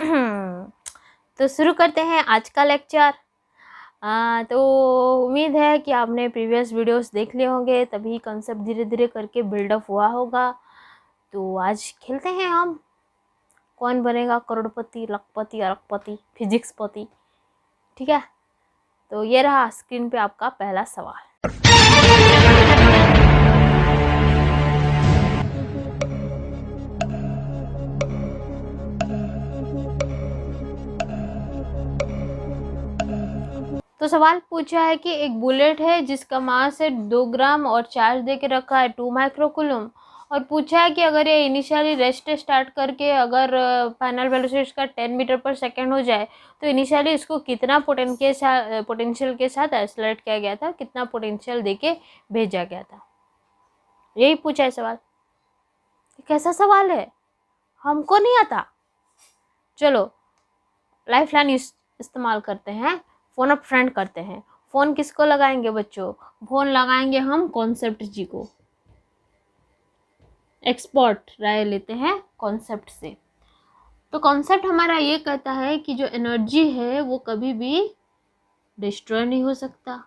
तो शुरू करते हैं आज का लेक्चर। तो उम्मीद है कि आपने प्रीवियस वीडियोस देख लिए होंगे, तभी कंसेप्ट धीरे धीरे करके बिल्डअप हुआ होगा। तो आज खेलते हैं हम कौन बनेगा करोड़पति, लखपति, अरबपति, फिजिक्स पति। ठीक है, तो ये रहा स्क्रीन पे आपका पहला सवाल। तो सवाल पूछा है कि एक बुलेट है जिसका मास है 2 ग्राम और चार्ज दे के रखा है 2 माइक्रोकूलम, और पूछा है कि अगर ये इनिशियली रेस्ट स्टार्ट करके अगर फाइनल वेलोसिटी इसका 10 मीटर पर सेकेंड हो जाए तो इनिशियली इसको कितना पोटेंशियल के साथ एक्सेलरेट किया गया था, कितना पोटेंशियल दे के भेजा गया था। यही पूछा है सवाल। कैसा सवाल है, हमको नहीं आता। चलो लाइफलाइन इस्तेमाल करते हैं, फोन अ फ्रेंड करते हैं। फोन किसको लगाएंगे बच्चों? फोन लगाएंगे हम कॉन्सेप्ट जी को। एक्सपर्ट राय लेते हैं कॉन्सेप्ट से। तो कॉन्सेप्ट हमारा ये कहता है कि जो एनर्जी है वो कभी भी डिस्ट्रॉय नहीं हो सकता,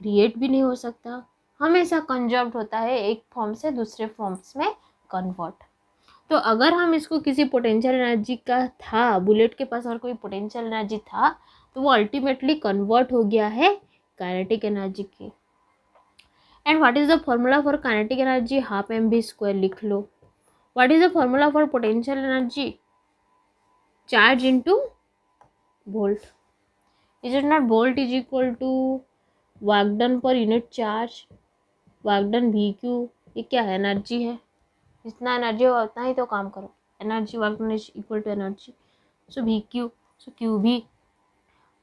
क्रिएट भी नहीं हो सकता, हमेशा कंजर्व होता है, एक फॉर्म से दूसरे फॉर्म्स में कन्वर्ट। तो अगर हम इसको किसी पोटेंशियल एनर्जी का था, बुलेट के पास अगर कोई पोटेंशियल एनर्जी था, तो वो अल्टीमेटली कन्वर्ट हो गया है काइनेटिक एनर्जी के। And what is the formula for kinetic energy? Half mv² लिख लो। What is the formula for potential energy? Charge into volt. Is it not volt is equal to work done per unit charge, work done VQ। ये क्या है? Energy है। जितना energy होगा उतना ही तो काम करो। Energy work done is equal to energy, so VQ, so Q भी।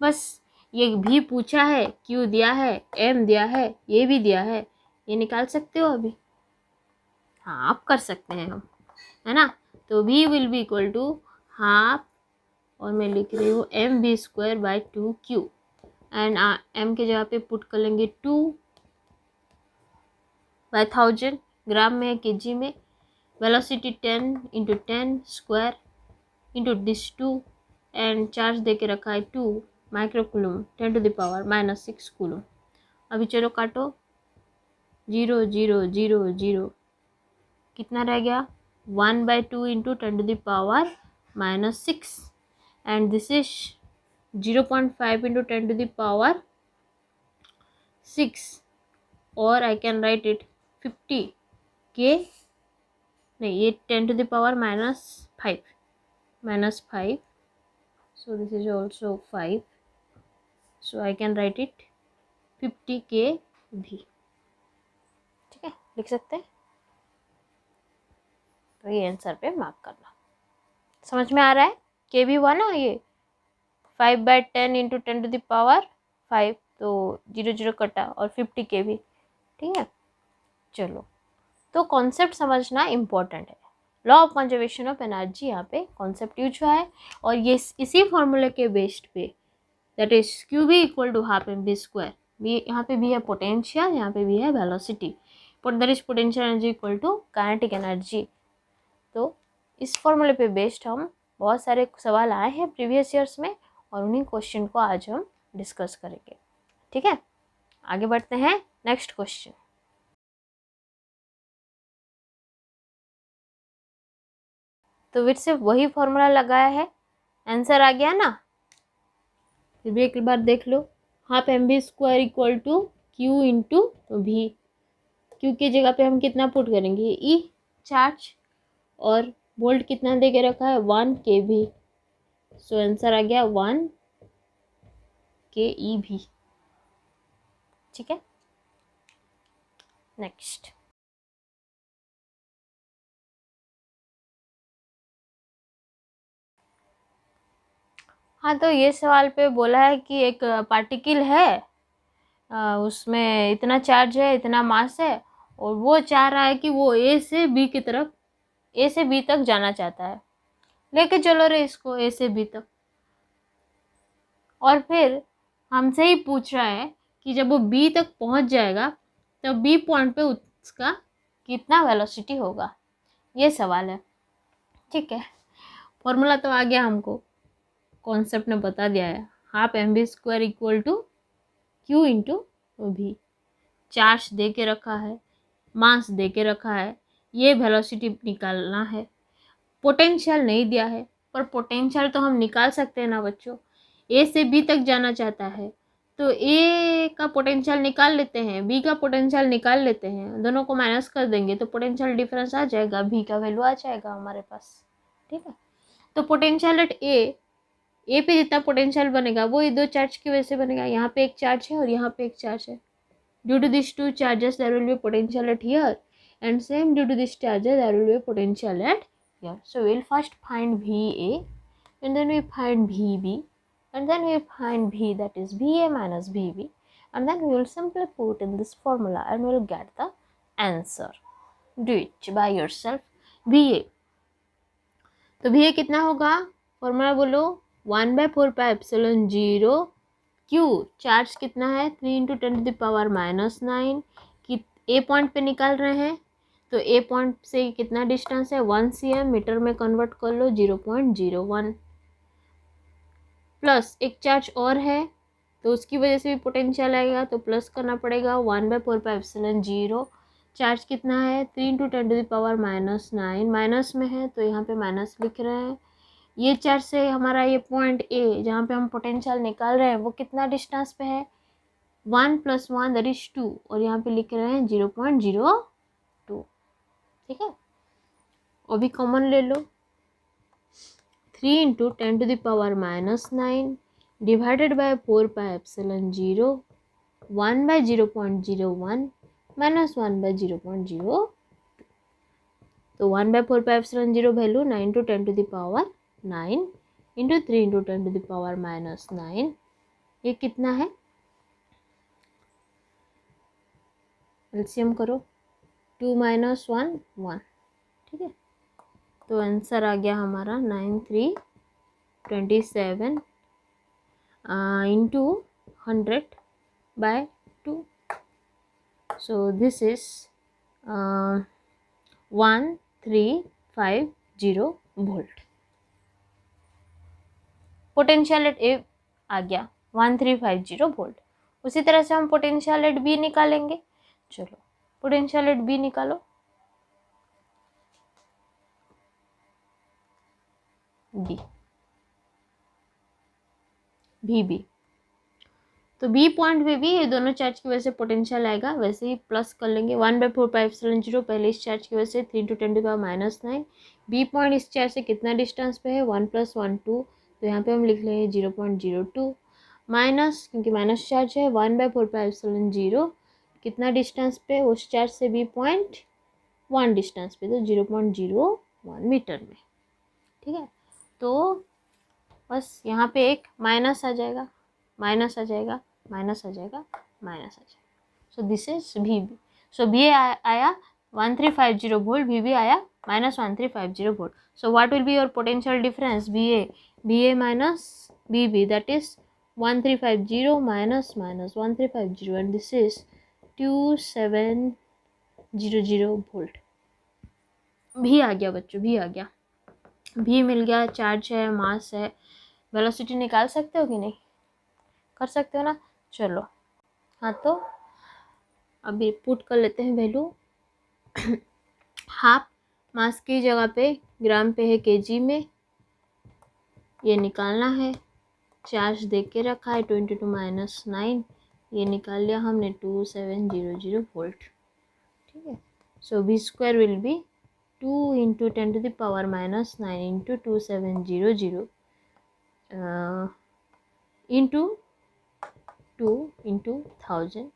बस ये भी पूछा है, Q दिया है, M दिया है, ये भी दिया है, ये निकाल सकते हो अभी? हाँ, आप कर सकते हैं हम, है ना। तो V will be equal to half, और मैं लिख रही हूँ mv²/2Q, एंड M के जगह पे पुट कर लेंगे 2/1000, ग्राम में है kg में, velocity 10 × 10 square into this 2, and charge दे के रखा है 2 माइक्रोकूलम 10⁻⁻6 कूलम। अभी चलो काटो, 0 0 0 0, कितना रह गया? 1/2 × 10⁻⁻6, एंड दिस इज 0.5 × 10⁻6, और आई कैन राइट इट 50 के, नहीं ये 10⁻⁻5, so this is also 5, so I can write it 50 kV। ठीक है, लिख सकते हैं। तो ये आंसर पे मार्क करना। समझ में आ रहा है? kV हुआ ना ये 5/10 × 10⁻5, तो 0 0 कटा और 50 kV। ठीक है, चलो तो कॉन्सेप्ट समझना इम्पोर्टेंट है। Law of conservation of energy यहाँ पे कॉन्सेप्ट यूज हुआ है, और ये इसी फॉर्मूले के बेस्ड पे, that is QV equal to half mv²। यहाँ पे भी है पोटेंशियल, यहाँ पे भी है velocity, that is potential energy equal to kinetic energy. तो इस फॉर्मूले पे बेस्ड हम बहुत सारे सवाल आए हैं प्रीवियस ईयर्स में, और उन्हीं क्वेश्चन को आज हम डिस्कस करेंगे। ठीक है, आगे बढ़ते हैं नेक्स्ट क्वेश्चन। तो फिर से वही फॉर्मूला लगाया है, आंसर आ गया ना। फिर भी एक बार देख लो, half mv² equal to Q × V। Q की जगह पे हम कितना पुट करेंगे? E चार्ज, और वोल्ट कितना दे के रखा है? 1 kV, सो आंसर आ गया 1 keV। ठीक है, नेक्स्ट। हाँ, तो ये सवाल पे बोला है कि एक पार्टिकल है, उसमें इतना चार्ज है, इतना मास है, और वो चाह रहा है कि वो A से B की तरफ, A से B तक जाना चाहता है। लेके चलो रे इसको A से B तक, और फिर हमसे ही पूछ रहा है कि जब वो B तक पहुंच जाएगा तो B पॉइंट पे उसका कितना वेलोसिटी होगा। ये सवाल है। ठीक है, फॉर्मूला तो आ गया हमको, कॉन्सेप्ट ने बता दिया है, half mv² equal to q into v। Charge दे के रखा है, मास दे के रखा है, ये वेलोसिटी निकालना है। पोटेंशियल नहीं दिया है, पर पोटेंशियल तो हम निकाल सकते हैं ना बच्चों। ए से बी तक जाना चाहता है तो ए का पोटेंशियल निकाल लेते हैं, बी का पोटेंशियल निकाल लेते हैं, दोनों को माइनस कर देंगे तो पोटेंशियल डिफरेंस आ जाएगा, बी का वैल्यू आ जाएगा हमारे पास। ठीक है, तो पोटेंशियल एट ए पे जितना पोटेंशियल बनेगा वो ये दो चार्ज की वजह से बनेगा। यहाँ पे एक चार्ज है और यहाँ पे एक चार्ज है। Due to this two charges there will be potential at here and same due to this charges there will be potential at here. So we'll first find VA and then we find VB and then we find V, that is VA minus VB, and then we will simply put in this formula and we will get the answer. Do it by yourself. VA, तो VA कितना होगा, formula बोलो, 1/4πε0 Q, charge कितना है 3 × 10⁻⁹ कि ए point पे निकाल रहे हैं तो ए पॉइंट से कितना डिस्टेंस है 1 cm, मीटर में कन्वर्ट कर लो 0.01, प्लस एक चार्ज और है तो उसकी वजह से भी पोटेंशियल आएगा तो प्लस करना पड़ेगा 1/4πε0। चार्ज कितना है 3 × 10⁻⁹, माइनस में है तो यहाँ पे माइनस लिख रहे हैं। ये चार्ज से हमारा ये पॉइंट ए जहाँ पे हम पोटेंशियल निकाल रहे हैं वो कितना डिस्टेंस पे है 1 + 1 दैट इज 2, और यहाँ पे लिख रहे हैं 0.02। ठीक है, और भी कॉमन ले लो, 3 × 10⁻⁹ डिवाइडेड बाय 4πε0, 1/0.01 माइनस 1/0.02, तो 1/4πε0 वैल्यू 9 × 10⁹ इंटू 3 × 10⁻⁹, ये कितना है, एलसीएम करो, 2 - 1 1। ठीक है, तो आंसर आ गया हमारा 9327 into 100/2। So this is 1350 volt. Potential at A आ गया 1350 वोल्ट। उसी तरह से हम पोटेंशियल एट बी निकालेंगे। चलो पोटेंशियल एट बी निकालो। बी बी तो बी पॉइंट पे भी ये दोनों चार्ज की वजह से पोटेंशियल आएगा, वैसे ही प्लस कर लेंगे 1/4πε0 पहले इस चार्ज की वजह से 3 × 10⁻⁹। बी पॉइंट इस चार्ज से कितना डिस्टेंस पे है 1 + 1 2, तो यहाँ पे हम लिख लेंगे 0.02 माइनस, क्योंकि माइनस चार्ज है 1/4πε0 कितना डिस्टेंस पे उस चार्ज से बी पॉइंट 1 डिस्टेंस पे, तो 0.01 मीटर में। ठीक है, तो बस यहाँ पे एक माइनस आ जाएगा, माइनस आ जाएगा, माइनस आ जाएगा, माइनस आ जाएगा। So this is V B. So B आया 1350 वोल्ट, वी बी आया -1350 volt. So what will be your potential difference, B A minus B B, that is 1350 minus 1350, and this is 2700 volt. भी आ गया बच्चों, भी आ गया, भी मिल गया, चार्ज है, मास है, वेलोसिटी निकाल सकते हो कि नहीं, कर सकते हो ना। चलो हाँ, तो अभी पुट कर लेते हैं वैल्यू। हाफ मास की जगह पे ग्राम पे है केजी में, ये निकालना है। चार्ज दे के रखा है 22 - 9, ये निकाल लिया हमने 2700 वोल्ट। ठीक है, सो v square will B 2 × 10⁻⁹ into 2700 into 2 × 1000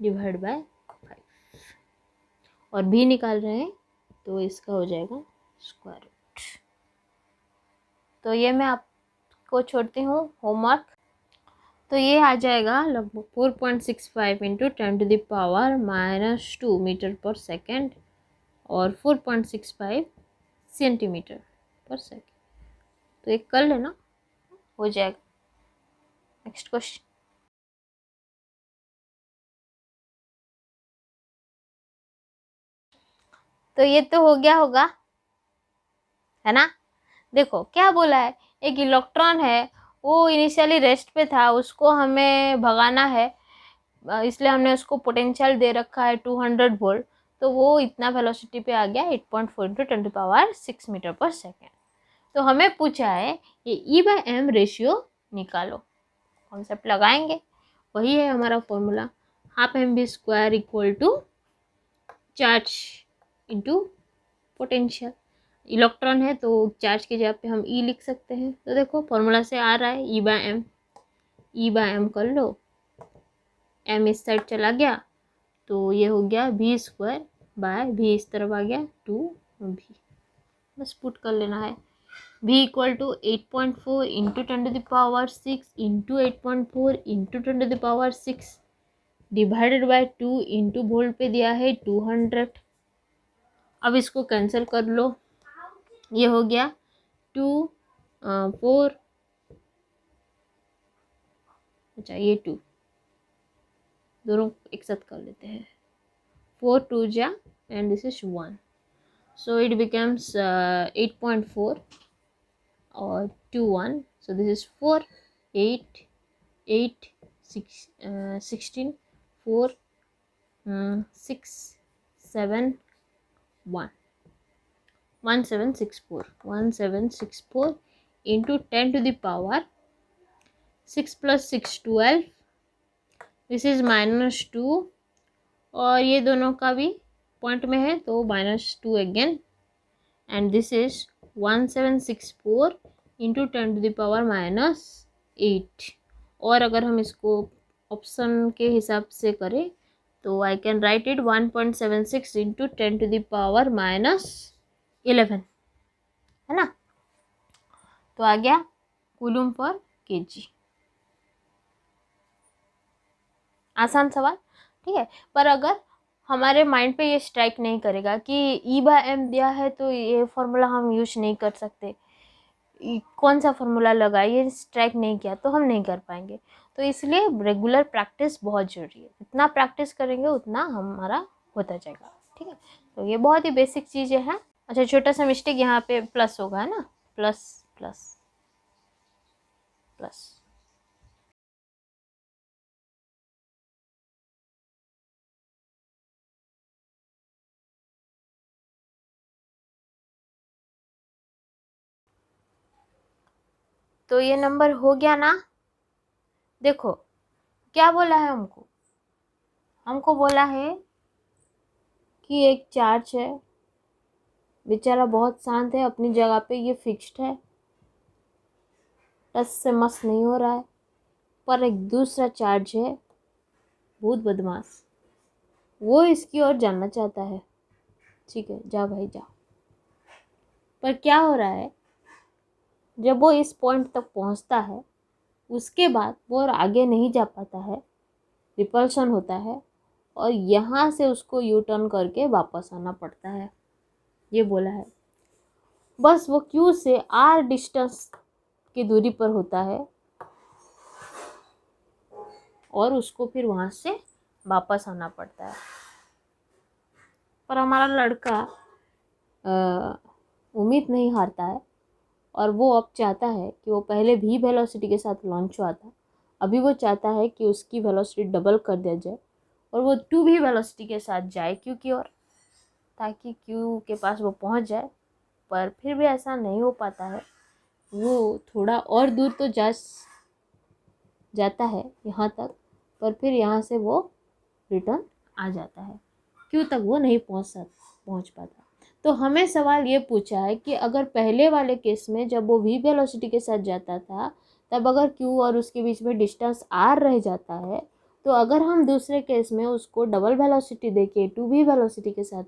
divide by 5, और भी निकाल रहे हैं तो इसका हो जाएगा स्क्वायर रूट। तो ये मैं आपको छोड़ती हूँ होमवर्क। तो ये आ जाएगा लगभग 4.65 × 10⁻⁻² मीटर पर सेकेंड और 4.65 सेंटीमीटर पर सेकेंड। तो एक कर लेना, हो जाएगा। Next question. तो ये तो हो गया होगा, है ना। देखो क्या बोला है, एक इलेक्ट्रॉन है वो इनिशियली रेस्ट पे था, उसको हमें भगाना है, इसलिए हमने उसको पोटेंशियल दे रखा है 200 वोल्ट, तो वो इतना वेलोसिटी पे आ गया 8.4 इंटू 10⁶ मीटर पर सेकेंड। तो हमें पूछा है ये E/m रेशियो निकालो। कॉन्सेप्ट लगाएंगे, वही है हमारा formula, ½mv² equal to charge into potential. Electron है तो चार्ज की जगह पे हम E लिख सकते हैं। तो देखो फॉर्मूला से आ रहा है E/m, E/m कर लो, m इस साइड चला गया तो ये हो गया v² बाय v इस तरफ आ गया 2v, बस पुट कर लेना है। v equal to 8.4 into 10⁶ into 8.4 into 10⁶ divided by 2 into volt पे दिया है 200। अब इसको कैंसिल कर लो, ये हो गया 2 4, अच्छा ये 2 दोनों एक साथ कर लेते हैं, 4 2 जा and this is 1, so it becomes 8.4 और 2 1, so this is 4 8 8 6 16 4 6 7 1 1764 into 10 to the power 6 plus 6 12, this is -2 और ये दोनों का भी पॉइंट में है तो -2 again, and this is 1764 into 10 to the power -8। और अगर हम इसको ऑप्शन के हिसाब से करें तो I can write it 1.76 into 10 to the power -11, है ना। तो आ गया कूलम पर kg। आसान सवाल, ठीक है। पर अगर हमारे माइंड पे ये स्ट्राइक नहीं करेगा कि E/m दिया है तो ये फॉर्मूला हम यूज नहीं कर सकते, कौन सा फॉर्मूला लगा, ये स्ट्राइक नहीं किया तो हम नहीं कर पाएंगे। तो इसलिए रेगुलर प्रैक्टिस बहुत ज़रूरी है, जितना प्रैक्टिस करेंगे उतना हमारा होता जाएगा, ठीक है। तो ये बहुत ही बेसिक चीज़ें हैं। अच्छा छोटा सा मिस्टेक यहाँ पे प्लस होगा, है ना, प्लस प्लस प्लस। तो ये नंबर हो गया ना। देखो क्या बोला है हमको बोला है कि एक चार्ज है, बेचारा बहुत शांत है अपनी जगह पे, ये फिक्स्ड है, टच से मस नहीं हो रहा है। पर एक दूसरा चार्ज है बहुत बदमाश, वो इसकी ओर जानना चाहता है, ठीक है जा भाई जा। पर क्या हो रहा है, जब वो इस पॉइंट तक पहुंचता है उसके बाद वो और आगे नहीं जा पाता है, रिपल्शन होता है और यहाँ से उसको यू टर्न करके वापस आना पड़ता है, ये बोला है। बस वो क्यू से r डिस्टेंस की दूरी पर होता है और उसको फिर वहाँ से वापस आना पड़ता है। पर हमारा लड़का उम्मीद नहीं हारता है और वो अब चाहता है कि वो पहले भी वेलोसिटी के साथ लॉन्च हुआ था, अभी वो चाहता है कि उसकी वेलोसिटी डबल कर दिया जाए और वो 2v वेलोसिटी के साथ जाए क्यू की ओर, ताकि क्यू के पास वो पहुंच जाए। पर फिर भी ऐसा नहीं हो पाता है, वो थोड़ा और दूर तो जाता है यहाँ तक, पर फिर यहाँ से वो रिटर्न आ जाता है, क्यों तक वो नहीं पहुँच पाता। तो हमें सवाल ये पूछा है कि अगर पहले वाले केस में जब वो v वेलोसिटी के साथ जाता था तब अगर q और उसके बीच में डिस्टेंस r रह जाता है, तो अगर हम दूसरे केस में उसको डबल वेलोसिटी देके 2v वेलोसिटी के साथ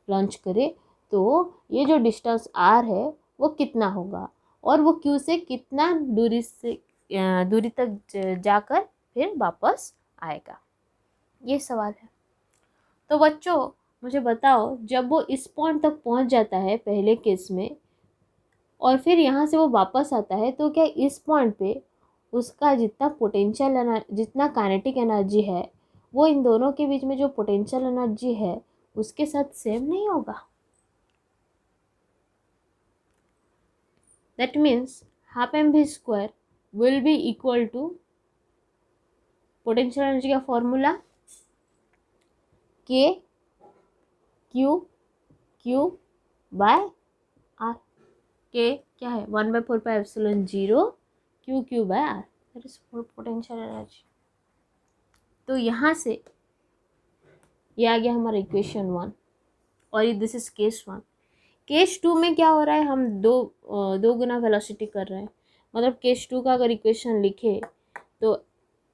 लॉन्च करें तो ये जो डिस्टेंस r है वो कितना होगा और वो q से कितना दूरी तक जाकर फिर वापस आएगा, ये सवाल है। तो बच्चों मुझे बताओ, जब वो इस पॉइंट तक पहुंच जाता है पहले केस में और फिर यहाँ से वो वापस आता है, तो क्या इस पॉइंट पे उसका जितना पोटेंशियल जितना काइनेटिक एनर्जी है वो इन दोनों के बीच में जो पोटेंशियल एनर्जी है उसके साथ सेम नहीं होगा? That means half M V square will be equal to potential energy का formula K Q by R. K क्या है 1/4πε0 Q by R, that is potential energy. तो यहाँ से ये आ गया हमारा इक्वेशन 1 और दिस इज केस 1। केस 2 में क्या हो रहा है, हम दो गुना वेलोसिटी कर रहे हैं। मतलब केस 2 का अगर इक्वेशन लिखे तो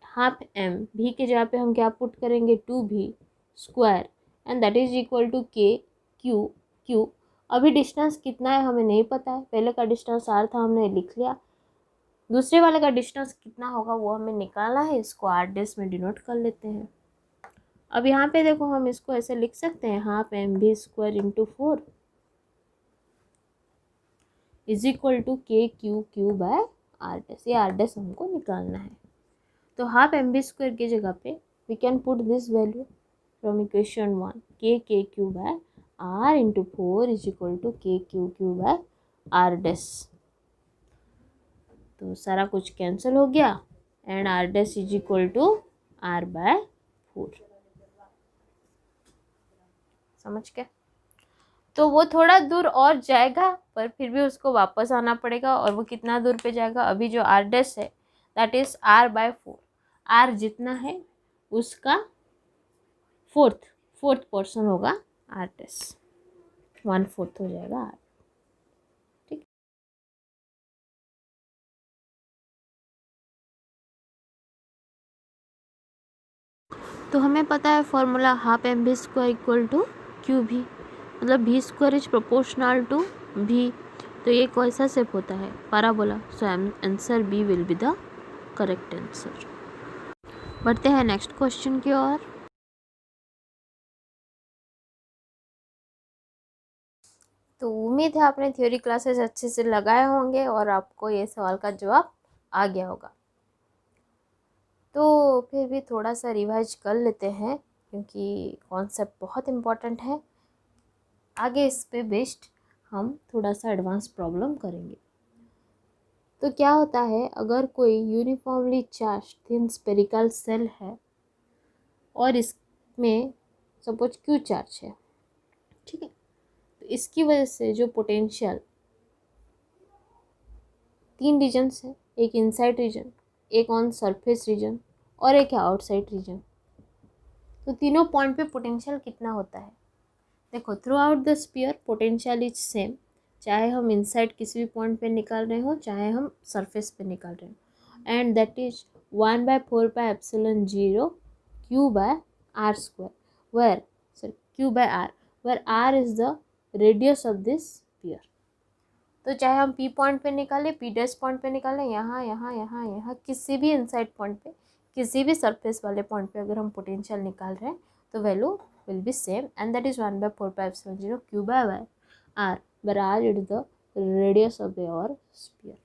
हाफ एम भी के जगह पे हम क्या पुट करेंगे 2v square and that is equal to K Q. अभी डिस्टेंस कितना है हमें नहीं पता है, पहले का डिस्टेंस r था हमने लिख लिया, दूसरे वाले का डिस्टेंस कितना होगा वो हमें निकालना है, इसको r डेस में डिनोट कर लेते हैं। अब यहाँ पे देखो हम इसको ऐसे लिख सकते हैं half M V square into 4 is equal to K Q by R dash. ये आर डेस हमको निकालना है। तो हाफ एम वी स्क्वायर की जगह पे we can put this value from equation 1 K Q by R into 4 is equal to K Q by R dash. तो सारा कुछ कैंसिल हो गया and R dash is equal to R by 4। समझ के? तो वो थोड़ा दूर और जाएगा पर फिर भी उसको वापस आना पड़ेगा, और वो कितना दूर पे जाएगा, अभी जो आर डेस है that is r by 4। r जितना है उसका फोर्थ पोर्शन होगा आर डेस, 1/4 हो जाएगा r। ठीक, तो हमें पता है formula half M V square equal to Q भी, मतलब v square is proportional to v। तो ये कैसा शेप होता है, parabola. So answer B will be the correct answer. बढ़ते हैं नेक्स्ट क्वेश्चन की ओर। तो उम्मीद है आपने थ्योरी क्लासेस अच्छे से लगाए होंगे और आपको ये सवाल का जवाब आ गया होगा। तो फिर भी थोड़ा सा रिवाइज कर लेते हैं क्योंकि कॉन्सेप्ट बहुत इम्पोर्टेंट है। आगे इस पे बेस्ड हम थोड़ा सा एडवांस प्रॉब्लम करेंगे। तो क्या होता है, अगर कोई uniformly charge thin spherical shell है और इसमें सपोज क्यू चार्ज है, ठीक है, तो इसकी वजह से जो पोटेंशियल 3 रीजन्स है, एक इनसाइड रीजन, एक ऑन सरफेस रीजन और एक है आउटसाइड रीजन। तो तीनों पॉइंट पे पोटेंशियल कितना होता है, देखो through out the sphere potential is same, चाहे हम इनसाइड किसी भी पॉइंट पे निकाल रहे हो चाहे हम सरफेस पे निकाल रहे हो, and that is 1/4πε0 Q by R square, where Q by R, where R is the radius of this sphere. तो चाहे हम पी पॉइंट पे निकालें, पी डैश पॉइंट पे निकालें, यहाँ किसी भी इनसाइड पॉइंट पे, किसी भी सरफेस वाले पॉइंट पे अगर हम पोटेंशियल निकाल रहे हैं तो value will be same, and that is 1/4πε0 q by r, where r is the radius of your sphere.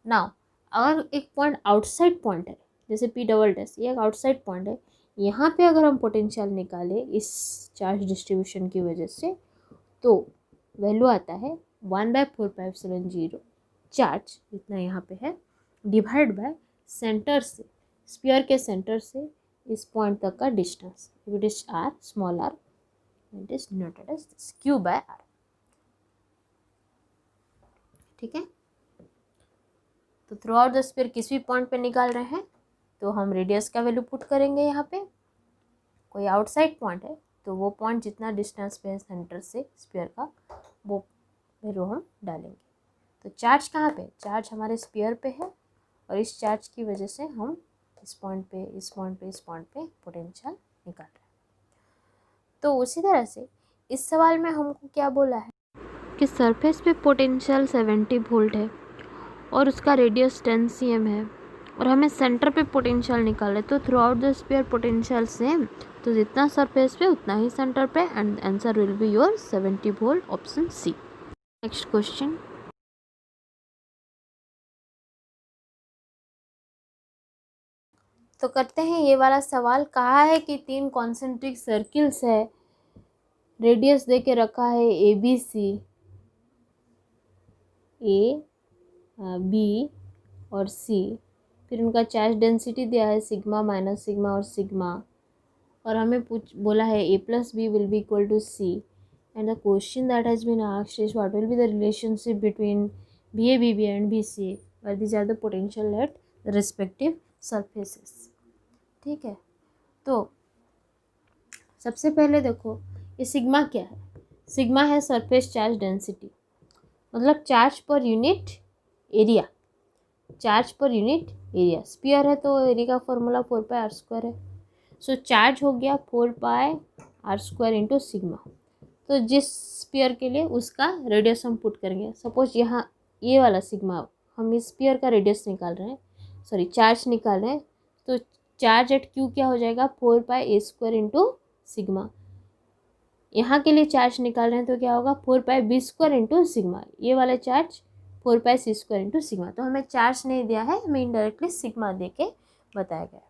Now अगर एक पॉइंट आउटसाइड पॉइंट है जैसे p डबल डैश, ये एक आउटसाइड पॉइंट है, यहाँ पे अगर हम पोटेंशियल निकालें इस चार्ज डिस्ट्रीब्यूशन की वजह से तो वैल्यू आता है 1/4πε0 चार्ज जितना यहाँ पे है डिवाइड बाय सेंटर से, स्फीयर के सेंटर से इस पॉइंट तक का distance, it is r, small r, it is denoted as this q by r। ठीक है, तो थ्रू आउट द स्फीयर किसी भी पॉइंट पे निकाल रहे हैं तो हम रेडियस का वैल्यू पुट करेंगे। यहाँ पे कोई आउटसाइड पॉइंट है तो वो पॉइंट जितना डिस्टेंस पे है सेंटर से स्फीयर का वो वैल्यू हम डालेंगे। तो चार्ज कहाँ पे, चार्ज हमारे स्फीयर पे है और इस चार्ज की वजह से हम इस पॉइंट पे पोटेंशियल निकाल रहे हैं। तो उसी तरह से इस सवाल में हमको क्या बोला है कि सरफेस पे पोटेंशियल 70 वोल्ट है और उसका रेडियस 10 cm है और हमें सेंटर पे पोटेंशियल निकालना है। तो throughout the sphere potential same, तो जितना सरफेस पे उतना ही सेंटर पे, and answer will be your 70 volt, option C. Next question. तो करते हैं ये वाला सवाल। कहा है कि 3 कॉन्सेंट्रिक सर्किल्स है, रेडियस दे के रखा है ABC, A बी और सी, फिर उनका चार्ज डेंसिटी दिया है सिग्मा माइनस सिग्मा और सिग्मा, और हमें बोला है A plus B will be equal to C, and the question that has been asked is what will be the relationship between B A B B and B C A, और these are the potential at the respective surfaces. ठीक है, तो सबसे पहले देखो ये sigma क्या है। सिग्मा है सरफेस चार्ज डेंसिटी, मतलब charge per unit area, charge per unit area. Sphere है तो एरिया का फॉर्मूला 4πr² है। सो चार्ज हो गया 4πr² इंटू सिग्मा। तो जिस स्पीयर के लिए उसका रेडियस हम पुट करेंगे। सपोज यहाँ ये वाला सिग्मा, हम इस स्पीयर का रेडियस निकाल रहे हैं, सॉरी चार्ज निकाल रहे हैं, तो चार्ज एट क्यू क्या हो जाएगा 4πa² इंटू सिग्मा। यहाँ के लिए चार्ज निकाल रहे हैं तो क्या होगा 4πb² इंटू सिग्मा। ये वाला चार्ज 4πc² इंटू सिग्मा। तो हमें चार्ज नहीं दिया है, हमें इनडायरेक्टली सिग्मा दे के बताया गया।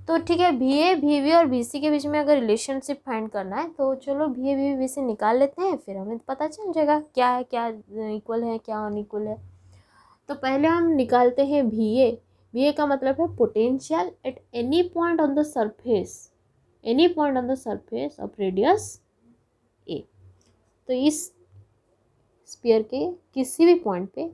तो ठीक है, भी ए भी बी और बी सी के बीच में अगर रिलेशनशिप फाइंड करना है तो चलो भी ए भी बी से निकाल लेते हैं, फिर हमें पता चल जाएगा क्या है, क्या इक्वल है, क्या अनइक्वल है। तो पहले हम निकालते हैं भी ए। भी ए का मतलब है potential at any point on the surface, any point on the surface of radius A. तो इस स्फीयर के किसी भी पॉइंट पे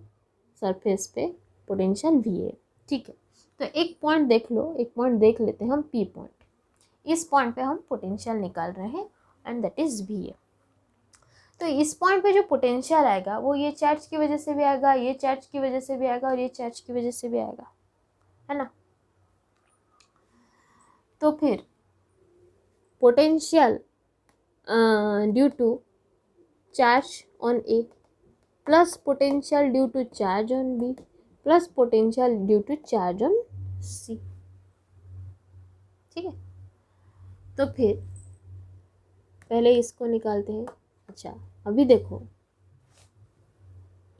सरफेस पे पोटेंशियल वी ए। ठीक है, तो एक पॉइंट देख लो, एक पॉइंट देख लेते हैं हम पी पॉइंट। इस पॉइंट पे हम पोटेंशियल निकाल रहे हैं and that is V A. तो इस पॉइंट पे जो पोटेंशियल आएगा वो ये चार्ज की वजह से भी आएगा, ये चार्ज की वजह से भी आएगा और ये चार्ज की वजह से भी आएगा, है ना। तो फिर potential due to charge on A plus potential due to charge on B plus potential due to charge on C. ठीक है, तो फिर पहले इसको निकालते हैं। अच्छा, अभी देखो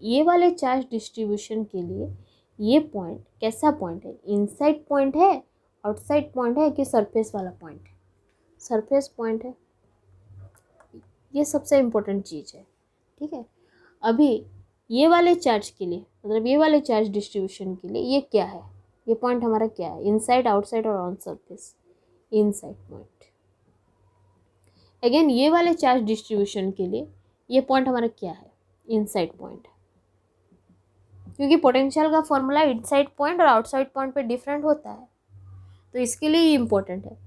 ये वाले चार्ज डिस्ट्रीब्यूशन के लिए ये पॉइंट कैसा पॉइंट है, इनसाइड पॉइंट है, आउटसाइड पॉइंट है कि सरफेस वाला पॉइंट है? सरफेस पॉइंट है, ये सबसे इम्पोर्टेंट चीज़ है। ठीक है, अभी ये वाले चार्ज के लिए, मतलब ये वाले चार्ज डिस्ट्रीब्यूशन के लिए ये क्या है, ये पॉइंट हमारा क्या है, इनसाइड, आउटसाइड और on surface? Inside point. Again ये वाले चार्ज डिस्ट्रीब्यूशन के लिए ये पॉइंट हमारा क्या है, इनसाइड पॉइंट, क्योंकि पोटेंशियल का फॉर्मूला इनसाइड पॉइंट और आउटसाइड पॉइंट पे डिफरेंट होता है, तो इसके लिए ये इम्पोर्टेंट है।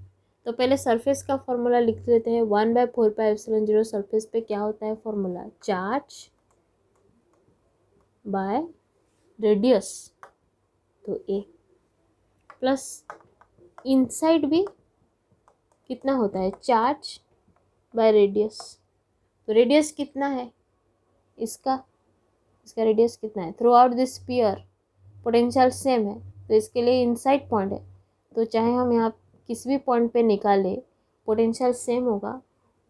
तो पहले सरफेस का फॉर्मूला लिख लेते हैं। 1/4πε0 सरफेस पे क्या होता है फॉर्मूला, चार्ज बाय रेडियस, तो ए, प्लस इनसाइड भी कितना होता है, चार्ज बाय रेडियस। तो रेडियस कितना है इसका रेडियस कितना है, through out this sphere potential same है, तो इसके लिए इनसाइड पॉइंट है, तो चाहे हम यहाँ किसी भी पॉइंट पे निकाले पोटेंशियल सेम होगा,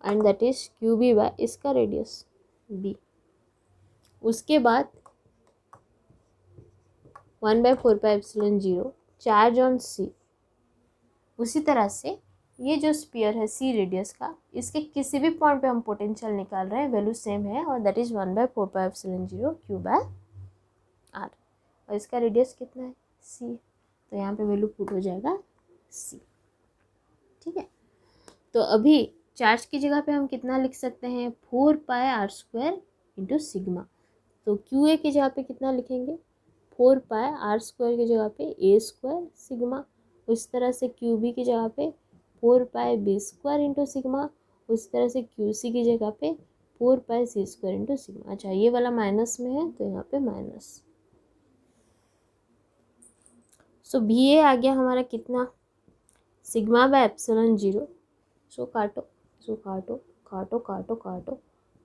and that is Q B by इसका रेडियस बी। उसके बाद 1/4πε0 चार्ज ऑन सी। उसी तरह से ये जो स्फीयर है सी रेडियस का, इसके किसी भी पॉइंट पे हम पोटेंशियल निकाल रहे हैं, वैल्यू सेम है, और that is 1/4πε0 Q by R, और इसका रेडियस कितना है सी, तो यहाँ पे वैल्यू पुट हो जाएगा सी। ठीक है, तो अभी चार्ज की जगह पे हम कितना लिख सकते हैं, 4πr² इंटू सिग्मा। तो क्यू ए की जगह पे कितना लिखेंगे, 4πr² की जगह पे a² सिग्मा। उस तरह से क्यू बी की जगह पे 4πb² इंटू सिग्मा। उस तरह से क्यू सी की जगह पे 4πc² इंटू सिग्मा। अच्छा, ये वाला माइनस में है तो यहाँ पे माइनस। सो भी ए आ गया हमारा कितना, सिग्मा बाय एप्सिलॉन 0। सो काटो, सो काटो काटो काटो काटो,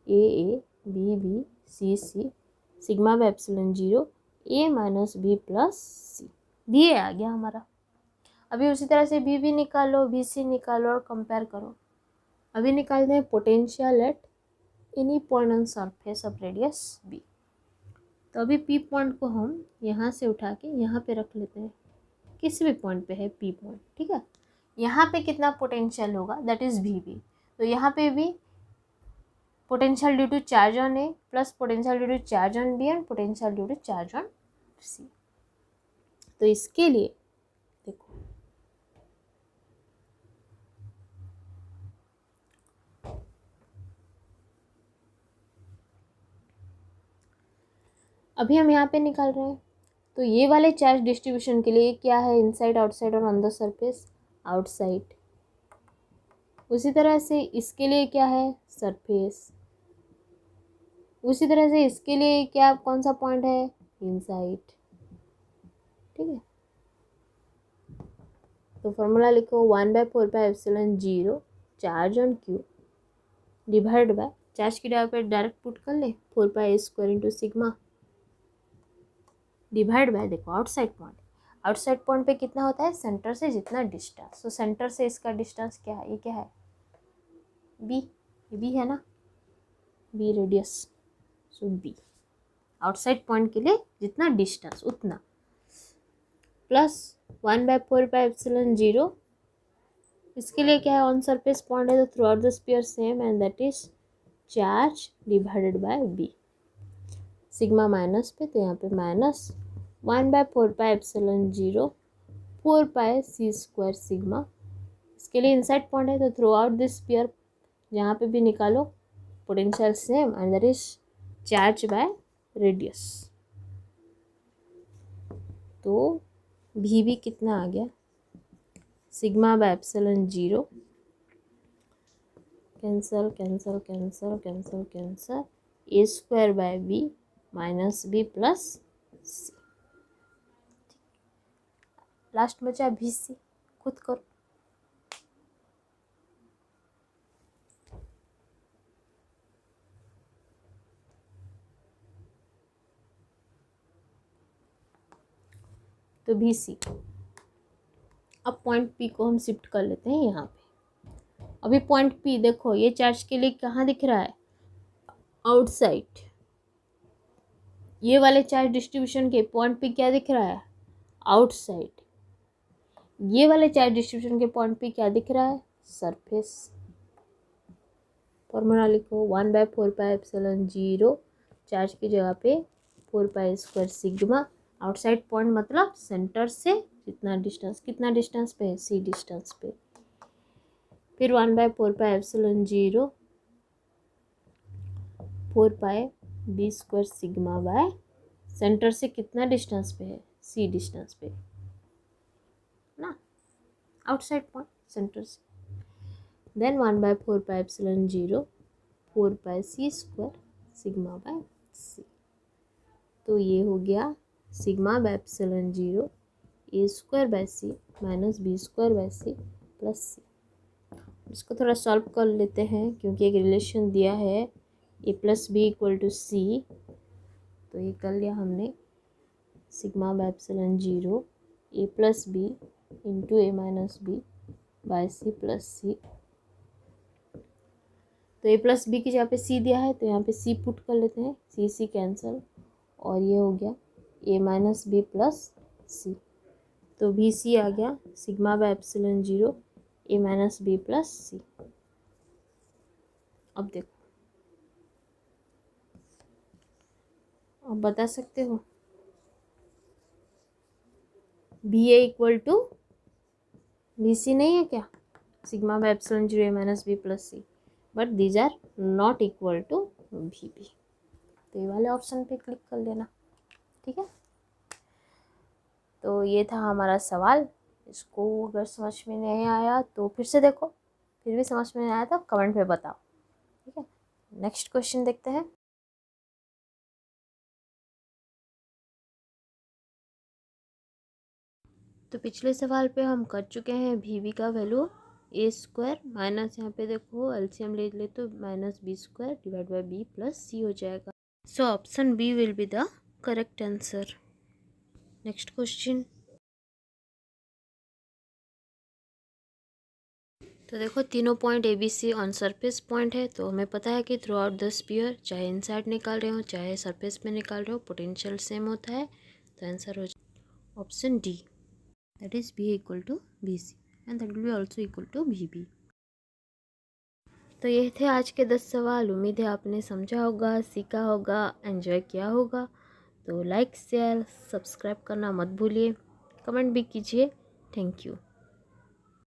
A B B C C, sigma by epsilon 0 A minus B plus C, V A आ गया हमारा। अभी उसी तरह से भी निकालो, भी सी निकालो और कंपेयर करो। अभी निकालते हैं potential at any point on surface of radius B. तो अभी पी पॉइंट को हम यहाँ से उठा के यहाँ पे रख लेते हैं, किसी भी पॉइंट पे है पी पॉइंट। ठीक है, यहाँ पे कितना पोटेंशियल होगा, दैट इज वी बी। तो यहाँ पे भी potential due to charge on A plus potential due to charge on B and potential due to charge on C. तो इसके लिए देखो अभी हम यहाँ पे निकाल रहे हैं, तो ये वाले चार्ज डिस्ट्रीब्यूशन के लिए क्या है, इनसाइड, आउटसाइड और ऑन द सरफेस, आउटसाइड। उसी तरह से इसके लिए क्या है, सरफेस। उसी तरह से इसके लिए क्या, कौन सा पॉइंट है, इनसाइड। ठीक है, तो फॉर्मूला लिखो 1/4πε0 charge on Q divide by, charge की जगह पे डायरेक्ट पुट कर ले 4πa² into sigma divide by, देखो आउटसाइड पॉइंट, आउटसाइड पॉइंट पे कितना होता है, सेंटर से जितना डिस्टेंस, तो सेंटर से इसका डिस्टेंस क्या है, ये क्या है, बी, ये बी है ना, बी रेडियस, सो बी आउटसाइड पॉइंट के लिए जितना डिस्टेंस उतना, प्लस 1/4πε0 इसके लिए क्या है, ऑन सरफेस पॉइंट है तो throughout the sphere same, and that is charge divided by B, sigma minus पे, तो यहाँ पे माइनस 1/4πε0 4πc² सिग्मा, इसके लिए इनसाइड पॉइंट है तो थ्रू आउट दिस स्फीयर जहाँ पे भी निकालो potential same, and that is charge by radius. तो भी कितना आ गया, sigma by epsilon 0, cancel cancel cancel cancel cancel, a² by b minus b plus c, last बचा भी सी, खुद करो। तो भी सी, अब पॉइंट पी को हम शिफ्ट कर लेते हैं यहाँ पे। अभी पॉइंट पी देखो, ये चार्ज के लिए कहाँ दिख रहा है, आउटसाइड। ये वाले चार्ज डिस्ट्रीब्यूशन के पॉइंट पे क्या दिख रहा है, आउटसाइड। ये वाले चार्ज डिस्ट्रीब्यूशन के पॉइंट पे क्या दिख रहा है, सरफेस। फॉर्मूला लिखो 1/4πε0 चार्ज की जगह पे 4π² सिग्मा, आउटसाइड पॉइंट मतलब सेंटर से जितना डिस्टेंस, कितना डिस्टेंस पे है, सी डिस्टेंस पे, फिर 1/4πε0 4πb² सिग्मा बाय, सेंटर से कितना डिस्टेंस पे है, सी डिस्टेंस पे ना, आउटसाइड पॉइंट सेंटर से, then 1/4πε0 4πc² sigma by C. तो ये हो गया sigma by epsilon 0 a² by C minus b² by C plus C. इसको थोड़ा सॉल्व कर लेते हैं, क्योंकि एक रिलेशन दिया है a plus B equal to C, तो ये कर लिया हमने, sigma by epsilon 0 a plus B into a minus B by C plus C. तो a प्लस बी की जगह पे c दिया है, तो यहाँ पे c पुट कर लेते हैं, c कैंसिल, और ये हो गया a minus B plus C. तो भी सी आ गया sigma by epsilon 0 a minus B plus C. अब देखो, अब बता सकते हो B A equal to B C नहीं है क्या, sigma by epsilon 0 a minus B plus C, but these are not equal to V B. तो ये वाले ऑप्शन पे क्लिक कर लेना, ठीक है। तो ये था हमारा सवाल, इसको अगर समझ में नहीं आया तो फिर से देखो, फिर भी समझ में नहीं आया तो कमेंट पे बताओ, ठीक है। नेक्स्ट क्वेश्चन देखते हैं। तो पिछले सवाल पे हम कर चुके हैं वी का वैल्यू a² माइनस, यहाँ पे देखो एलसीएम ले ले तो minus b² divide by b plus c हो जाएगा। So option B will be the correct answer. Next question. तो देखो तीनों point A B C on surface point है, तो हमें पता है कि थ्रू आउट द स्फीयर, चाहे इनसाइड निकाल रहे हो चाहे सरफेस में निकाल रहे हो, पोटेंशियल सेम होता है। तो आंसर हो जाए option D, that is B equal to B C and that will be also equal to V B. तो ये थे आज के 10 सवाल। उम्मीद है आपने समझा होगा, सीखा होगा, एंजॉय किया होगा। तो लाइक शेयर सब्सक्राइब करना मत भूलिए, कमेंट भी कीजिए। Thank you.